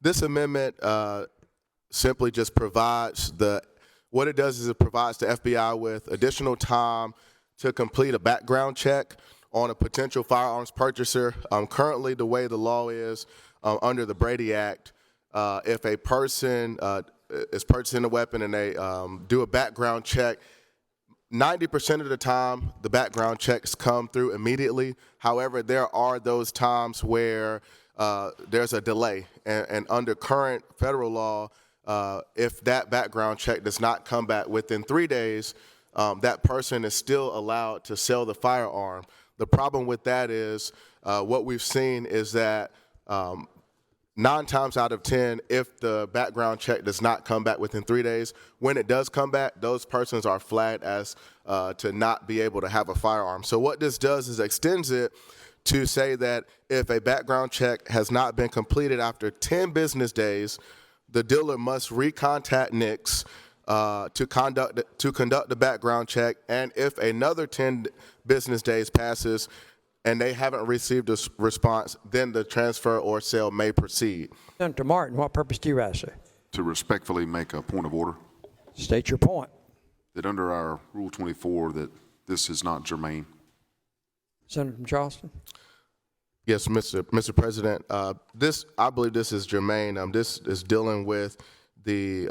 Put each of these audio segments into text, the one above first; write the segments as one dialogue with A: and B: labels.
A: This amendment simply just provides what it does is it provides the FBI with additional time to complete a background check on a potential firearms purchaser. Currently, the way the law is under the Brady Act, if a person is purchasing a weapon and they do a background check, 90% of the time, the background checks come through immediately. However, there are those times where there's a delay, and under current federal law, if that background check does not come back within 3 days, that person is still allowed to sell the firearm. The problem with that is what we've seen is that 9 times out of 10, if the background check does not come back within 3 days, when it does come back, those persons are flagged as to not be able to have a firearm. So what this does is extends it to say that if a background check has not been completed after 10 business days, the dealer must recontact NICS to conduct the background check, and if another 10 business days passes and they haven't received a response, then the transfer or sale may proceed.
B: Senator Martin, what purpose do you have, sir?
C: To respectfully make a point of order.
B: State your point.
C: That under our Rule 24 that this is not germane.
B: Senator from Charleston.
A: Yes, Mr. President. I believe this is germane. This is dealing with the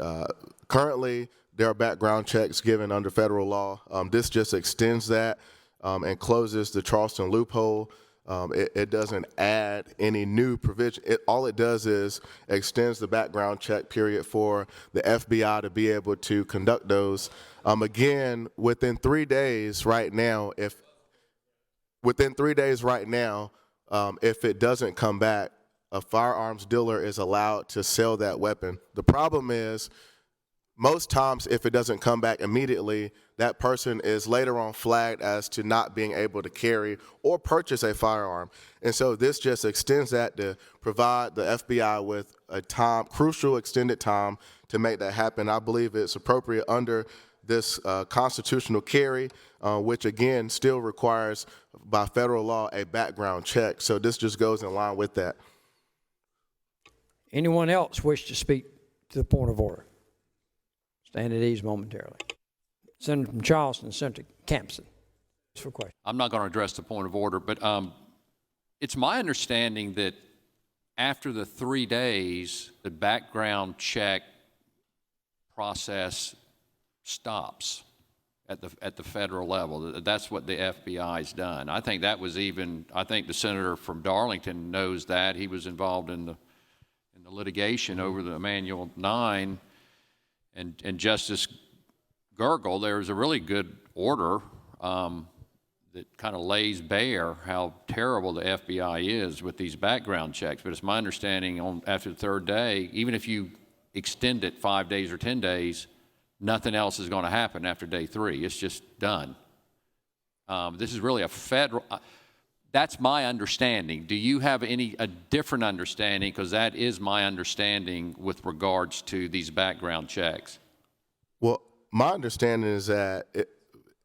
A: currently there are background checks given under federal law. This just extends that and closes the Charleston loophole. It doesn't add any new provision. All it does is extends the background check period for the FBI to be able to conduct those. Again, within 3 days right now, if it doesn't come back, a firearms dealer is allowed to sell that weapon. The problem is, most times if it doesn't come back immediately, that person is later on flagged as to not being able to carry or purchase a firearm. And so this just extends that to provide the FBI with a crucial extended time to make that happen. I believe it's appropriate under this constitutional carry, which again still requires by federal law a background check. So this just goes in line with that.
B: Anyone else wish to speak to the point of order? Stand at ease momentarily. Senator from Charleston, Senator Campson. For question.
D: I'm not going to address the point of order, but it's my understanding that after the 3 days, the background check process stops at the federal level. That's what the FBI's done. I think that was I think the senator from Darlington knows that. He was involved in the litigation over the Emanuel 9. And Justice Gergel, there's a really good order that kind of lays bare how terrible the FBI is with these background checks. But it's my understanding after the 3rd day, even if you extend it 5 days or 10 days, nothing else is going to happen after day 3. It's just done. This is really a federal. That's my understanding. Do you have a different understanding? Because that is my understanding with regards to these background checks.
A: Well, my understanding is that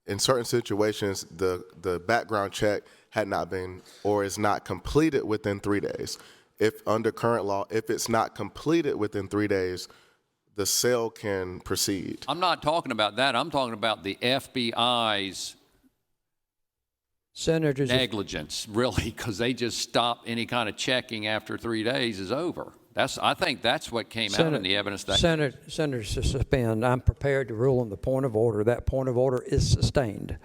A: in certain situations, the background check had not been or is not completed within 3 days. If under current law, if it's not completed within 3 days, the sale can proceed. I'm
D: not talking about that. I'm talking about the FBI's
B: Senators,
D: negligence, really, because they just stop any kind of checking after 3 days is over. I think that's what came out in the evidence.
B: Senators to suspend. I'm prepared to rule on the point of order. That point of order is sustained.